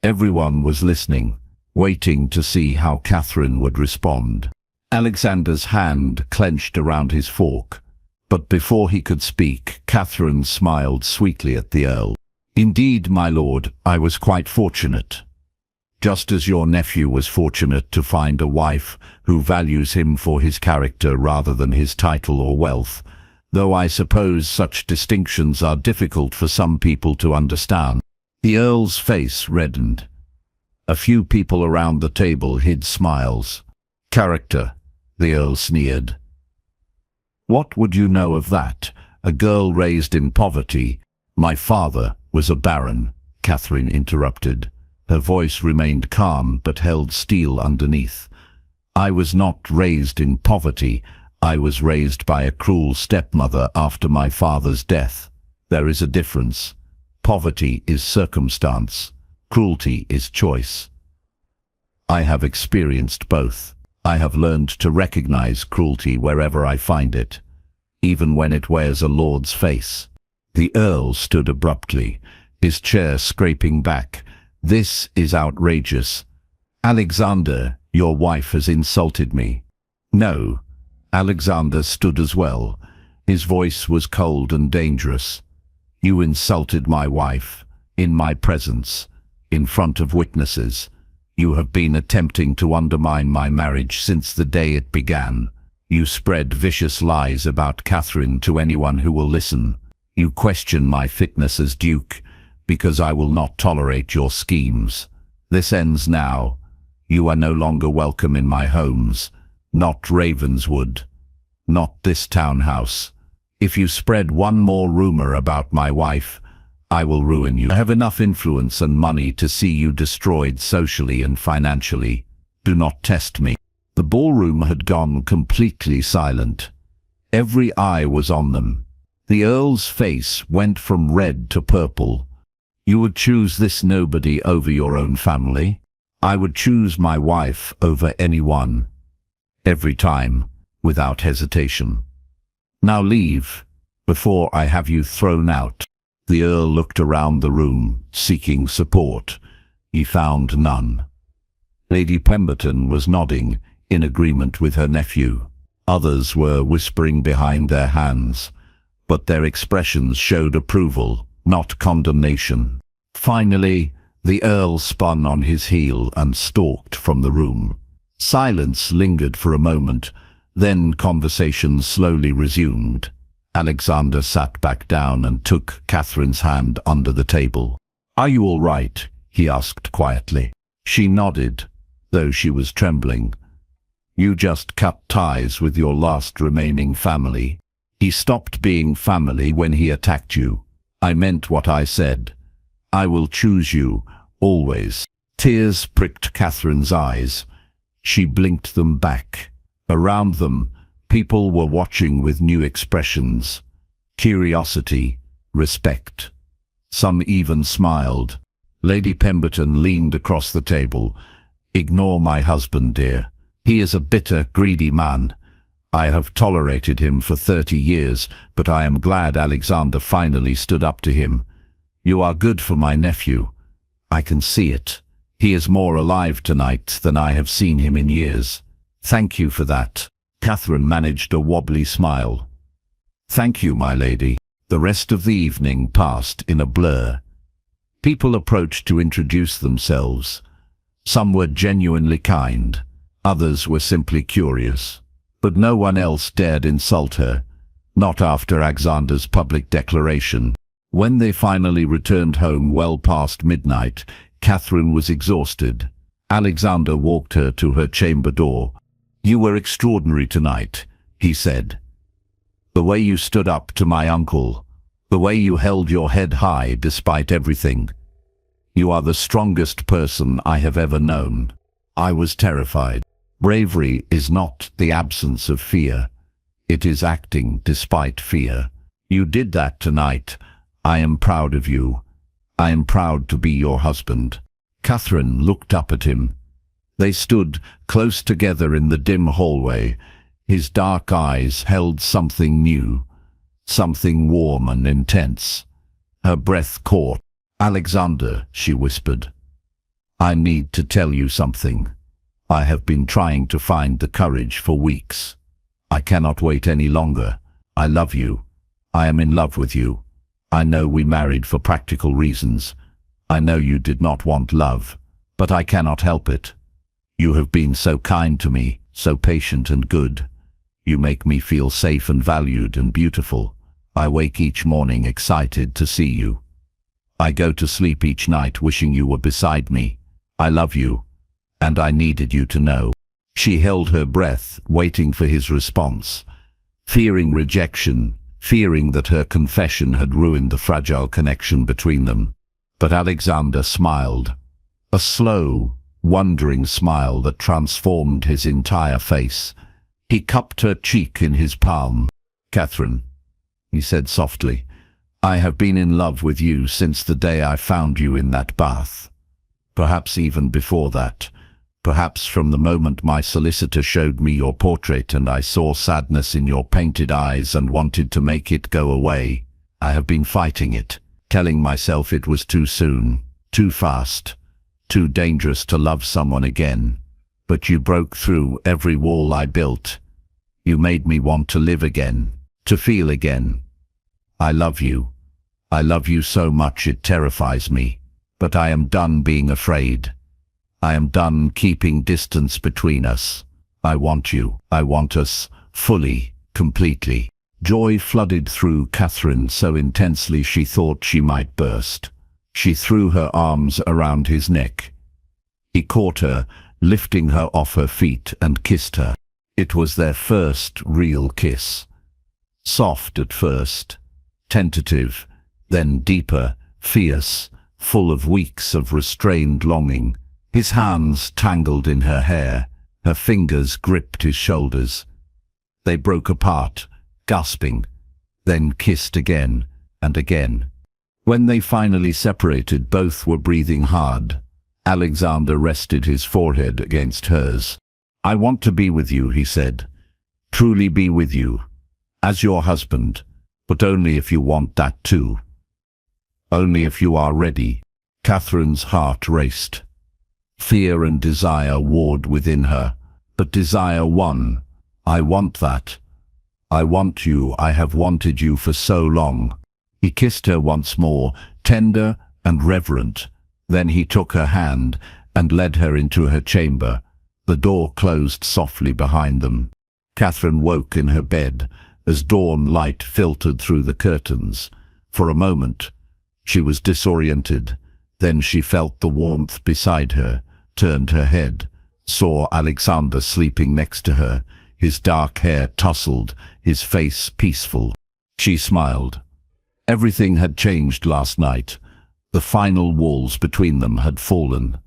Everyone was listening, waiting to see how Catherine would respond. Alexander's hand clenched around his fork, but before he could speak, Catherine smiled sweetly at the Earl. Indeed, my lord, I was quite fortunate. Just as your nephew was fortunate to find a wife who values him for his character rather than his title or wealth, though I suppose such distinctions are difficult for some people to understand. The Earl's face reddened. A few people around the table hid smiles. Character, the Earl sneered. What would you know of that? A girl raised in poverty. My father was a baron, Catherine interrupted. Her voice remained calm but held steel underneath. I was not raised in poverty. I was raised by a cruel stepmother after my father's death. There is a difference. Poverty is circumstance. Cruelty is choice. I have experienced both. I have learned to recognize cruelty wherever I find it, even when it wears a lord's face. The Earl stood abruptly, his chair scraping back. This is outrageous. Alexander, your wife has insulted me. No. Alexander stood as well. His voice was cold and dangerous. You insulted my wife, in my presence, in front of witnesses. You have been attempting to undermine my marriage since the day it began. You spread vicious lies about Catherine to anyone who will listen. You question my fitness as Duke, because I will not tolerate your schemes. This ends now. You are no longer welcome in my homes. Not Ravenswood. Not this townhouse. If you spread one more rumor about my wife, I will ruin you. I have enough influence and money to see you destroyed socially and financially. Do not test me. The ballroom had gone completely silent. Every eye was on them. The Earl's face went from red to purple. You would choose this nobody over your own family? I would choose my wife over anyone. Every time, without hesitation. Now leave, before I have you thrown out. The Earl looked around the room, seeking support. He found none. Lady Pemberton was nodding, in agreement with her nephew. Others were whispering behind their hands, but their expressions showed approval, not condemnation. Finally, the Earl spun on his heel and stalked from the room. Silence lingered for a moment, then conversation slowly resumed. Alexander sat back down and took Catherine's hand under the table. Are you all right? He asked quietly. She nodded, though she was trembling. You just cut ties with your last remaining family. He stopped being family when he attacked you. I meant what I said. I will choose you, Always. Tears pricked Catherine's eyes. She blinked them back. Around them, people were watching with new expressions. Curiosity, respect. Some even smiled. Lady Pemberton leaned across the table. "Ignore my husband, dear. He is a bitter, greedy man. I have tolerated him for 30 years, but I am glad Alexander finally stood up to him. You are good for my nephew. I can see it. He is more alive tonight than I have seen him in years. Thank you for that." Catherine managed a wobbly smile. "Thank you, my lady." The rest of the evening passed in a blur. People approached to introduce themselves. Some were genuinely kind, others were simply curious. But no one else dared insult her, not after Alexander's public declaration. When they finally returned home well past midnight, Catherine was exhausted. Alexander walked her to her chamber door. "You were extraordinary tonight," he said. "The way you stood up to my uncle, the way you held your head high despite everything. You are the strongest person I have ever known." I was terrified. Bravery is not the absence of fear. It is acting despite fear. You did that tonight. I am proud of you. I am proud to be your husband. Catherine looked up at him. They stood close together in the dim hallway. His dark eyes held something new, something warm and intense. Her breath caught. "Alexander," she whispered, "I need to tell you something. I have been trying to find the courage for weeks. I cannot wait any longer. I love you. I am in love with you. I know we married for practical reasons. I know you did not want love, but I cannot help it. You have been so kind to me, so patient and good. You make me feel safe and valued and beautiful. I wake each morning excited to see you. I go to sleep each night wishing you were beside me. I love you, and I needed you to know." She held her breath, waiting for his response, fearing rejection, fearing that her confession had ruined the fragile connection between them. But Alexander smiled, a slow, wondering smile that transformed his entire face. He cupped her cheek in his palm. "Catherine," he said softly, "I have been in love with you since the day I found you in that bath. Perhaps even before that. Perhaps from the moment my solicitor showed me your portrait and I saw sadness in your painted eyes and wanted to make it go away. I have been fighting it, telling myself it was too soon, too fast, too dangerous to love someone again. But you broke through every wall I built. You made me want to live again, to feel again. I love you. I love you so much it terrifies me. But I am done being afraid. I am done keeping distance between us. I want you. I want us, fully, completely." Joy flooded through Catherine so intensely she thought she might burst. She threw her arms around his neck. He caught her, lifting her off her feet, and kissed her. It was their first real kiss. Soft at first, tentative, then deeper, fierce, full of weeks of restrained longing. His hands tangled in her hair, her fingers gripped his shoulders. They broke apart, gasping, then kissed again and again. When they finally separated, both were breathing hard. Alexander rested his forehead against hers. "I want to be with you," he said. "Truly be with you, as your husband, but only if you want that too. Only if you are ready." Catherine's heart raced. Fear and desire warred within her, but desire won. "I want that. I want you. I have wanted you for so long." He kissed her once more, tender and reverent. Then he took her hand and led her into her chamber. The door closed softly behind them. Catherine woke in her bed as dawn light filtered through the curtains. For a moment, she was disoriented. Then she felt the warmth beside her, turned her head, saw Alexander sleeping next to her, his dark hair tousled, his face peaceful. She smiled. Everything had changed last night. The final walls between them had fallen.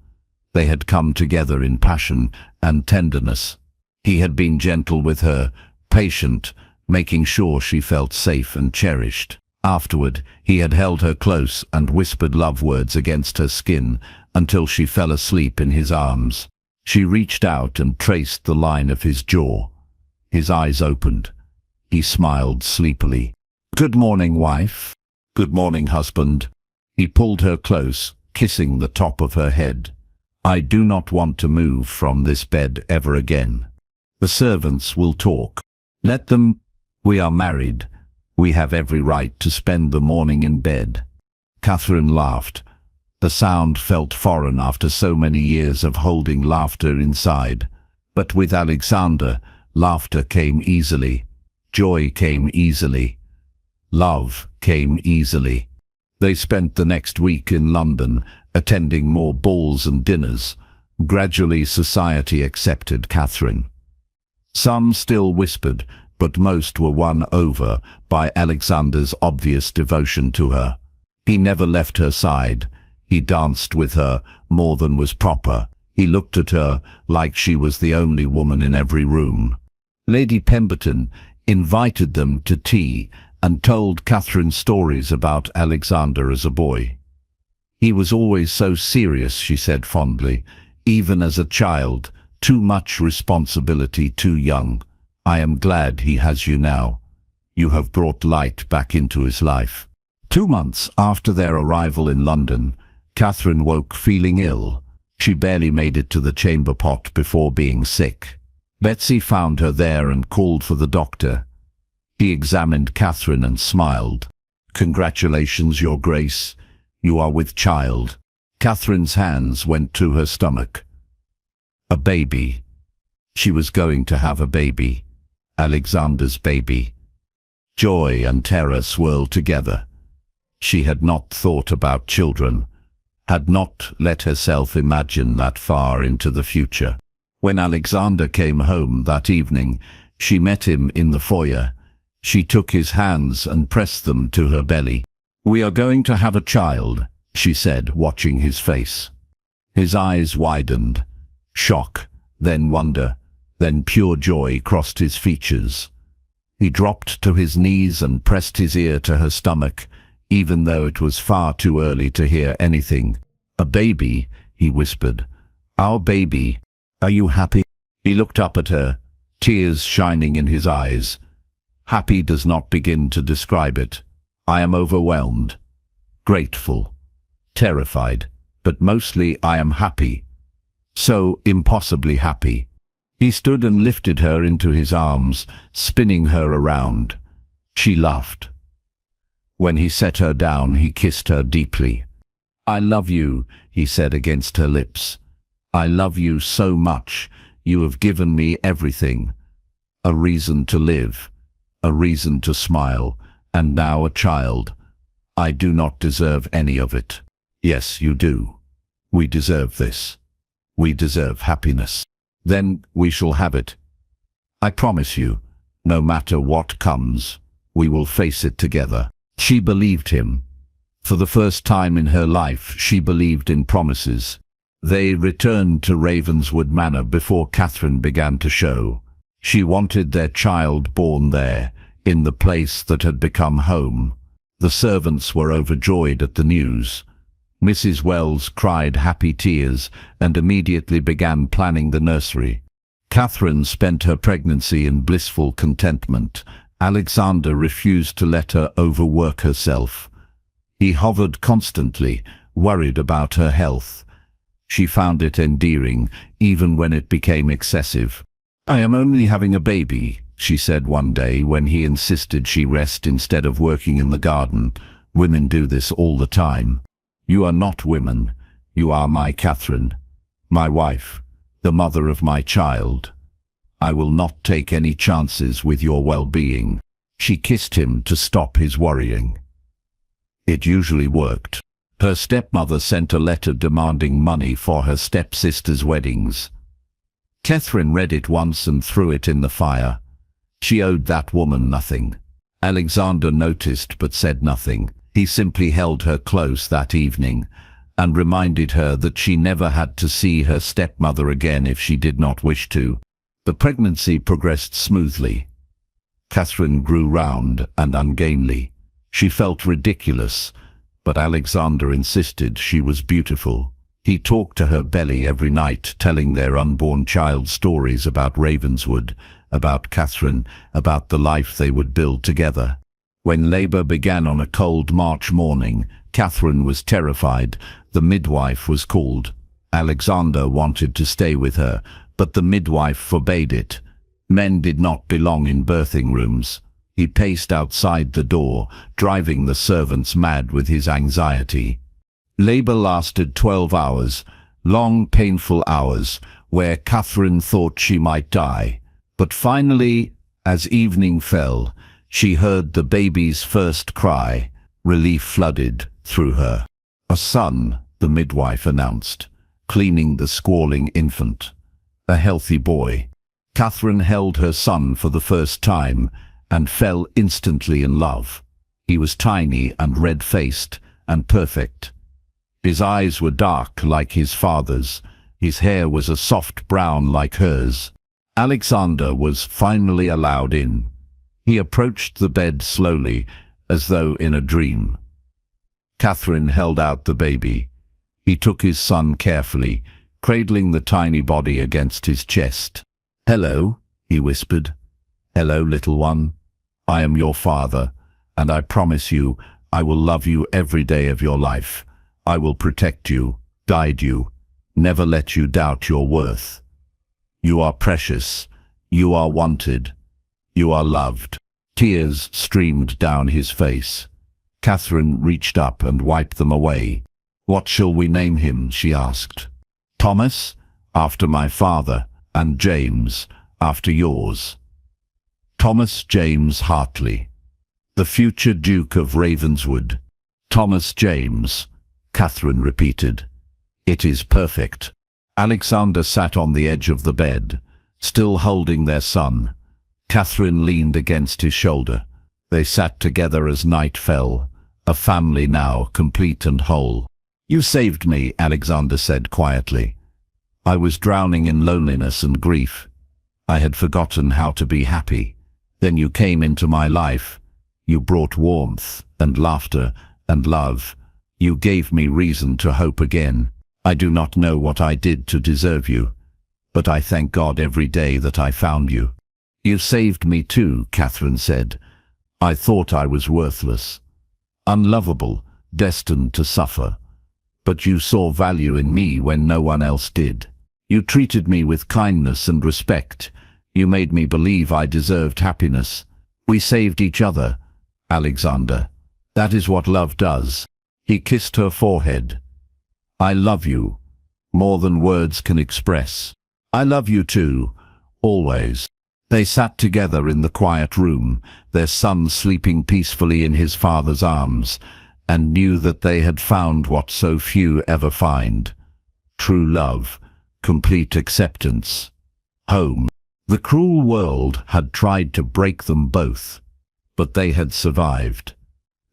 They had come together in passion and tenderness. He had been gentle with her, patient, making sure she felt safe and cherished. Afterward, he had held her close and whispered love words against her skin until she fell asleep in his arms. She reached out and traced the line of his jaw. His eyes opened. He smiled sleepily. "Good morning, wife." "Good morning, husband." He pulled her close, kissing the top of her head. "I do not want to move from this bed ever again. The servants will talk. Let them. We are married. We have every right to spend the morning in bed." Catherine laughed. The sound felt foreign after so many years of holding laughter inside. But with Alexander, laughter came easily. Joy came easily. Love came easily. They spent the next week in London, attending more balls and dinners. Gradually society accepted Catherine. Some still whispered, but most were won over by Alexander's obvious devotion to her. He never left her side. He danced with her more than was proper. He looked at her like she was the only woman in every room. Lady Pemberton invited them to tea and told Catherine stories about Alexander as a boy. "He was always so serious," she said fondly, "even as a child, too much responsibility too young. I am glad he has you now. You have brought light back into his life." 2 months after their arrival in London, Catherine woke feeling ill. She barely made it to the chamber pot before being sick. Betsy found her there and called for the doctor. He examined Catherine and smiled. "Congratulations, Your Grace. You are with child." Catherine's hands went to her stomach. A baby. She was going to have a baby. Alexander's baby. Joy and terror swirled together. She had not thought about children, had not let herself imagine that far into the future. When Alexander came home that evening, she met him in the foyer. She took his hands and pressed them to her belly. "We are going to have a child," she said, watching his face. His eyes widened. Shock, then wonder, then pure joy crossed his features. He dropped to his knees and pressed his ear to her stomach, even though it was far too early to hear anything. "A baby," he whispered. "Our baby. Are you happy?" He looked up at her, tears shining in his eyes. "Happy does not begin to describe it. I am overwhelmed, grateful, terrified, but mostly I am happy. So impossibly happy." He stood and lifted her into his arms, spinning her around. She laughed. When he set her down, he kissed her deeply. "I love you," he said against her lips. "I love you so much. You have given me everything. A reason to live, a reason to smile, and now a child. I do not deserve any of it." "Yes, you do. We deserve this. We deserve happiness. Then we shall have it. I promise you, no matter what comes, we will face it together." She believed him. For the first time in her life, she believed in promises. They returned to Ravenswood Manor before Catherine began to show. She wanted their child born there, in the place that had become home. The servants were overjoyed at the news. Mrs. Wells cried happy tears and immediately began planning the nursery. Catherine spent her pregnancy in blissful contentment. Alexander refused to let her overwork herself. He hovered constantly, worried about her health. She found it endearing, even when it became excessive. "I am only having a baby," she said one day when he insisted she rest instead of working in the garden. "Women do this all the time." "You are not women. You are my Catherine, my wife, the mother of my child. I will not take any chances with your well-being." She kissed him to stop his worrying. It usually worked. Her stepmother sent a letter demanding money for her stepsister's weddings. Catherine read it once and threw it in the fire. She owed that woman nothing. Alexander noticed but said nothing. He simply held her close that evening and reminded her that she never had to see her stepmother again if she did not wish to. The pregnancy progressed smoothly. Catherine grew round and ungainly. She felt ridiculous, but Alexander insisted she was beautiful. He talked to her belly every night, telling their unborn child stories about Ravenswood, about Catherine, about the life they would build together. When labor began on a cold March morning, Catherine was terrified. The midwife was called. Alexander wanted to stay with her, but the midwife forbade it. Men did not belong in birthing rooms. He paced outside the door, driving the servants mad with his anxiety. Labor lasted 12 hours, long, painful hours, where Catherine thought she might die. But finally, as evening fell, she heard the baby's first cry. Relief flooded through her. "A son," the midwife announced, cleaning the squalling infant. "A healthy boy." Catherine held her son for the first time and fell instantly in love. He was tiny and red-faced and perfect. His eyes were dark like his father's. His hair was a soft brown like hers. Alexander was finally allowed in. He approached the bed slowly, as though in a dream. Catherine held out the baby. He took his son carefully, cradling the tiny body against his chest. "Hello," he whispered. "Hello, little one. I am your father, and I promise you I will love you every day of your life. I will protect you, guide you, never let you doubt your worth. You are precious. You are wanted. You are loved." Tears streamed down his face. Catherine reached up and wiped them away. "What shall we name him?" she asked. "Thomas, after my father, and James, after yours. Thomas James Hartley, the future Duke of Ravenswood." "Thomas James," Catherine repeated. "It is perfect." Alexander sat on the edge of the bed, still holding their son. Catherine leaned against his shoulder. They sat together as night fell, a family now, complete and whole. "You saved me," Alexander said quietly. "I was drowning in loneliness and grief. I had forgotten how to be happy. Then you came into my life. You brought warmth and laughter and love. You gave me reason to hope again. I do not know what I did to deserve you, but I thank God every day that I found you." "You saved me too," Catherine said. "I thought I was worthless, unlovable, destined to suffer. But you saw value in me when no one else did. You treated me with kindness and respect. You made me believe I deserved happiness. We saved each other, Alexander. That is what love does." He kissed her forehead. "I love you, more than words can express. I love you too, always." They sat together in the quiet room, their son sleeping peacefully in his father's arms, and knew that they had found what so few ever find: true love, complete acceptance, home. The cruel world had tried to break them both, but they had survived.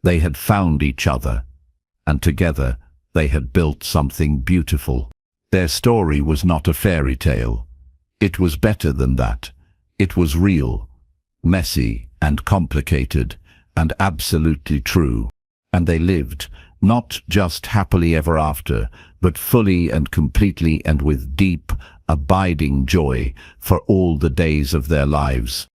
They had found each other, and together they had built something beautiful. Their story was not a fairy tale. It was better than that. It was real, messy and complicated, and absolutely true. And they lived, not just happily ever after, but fully and completely and with deep, abiding joy for all the days of their lives.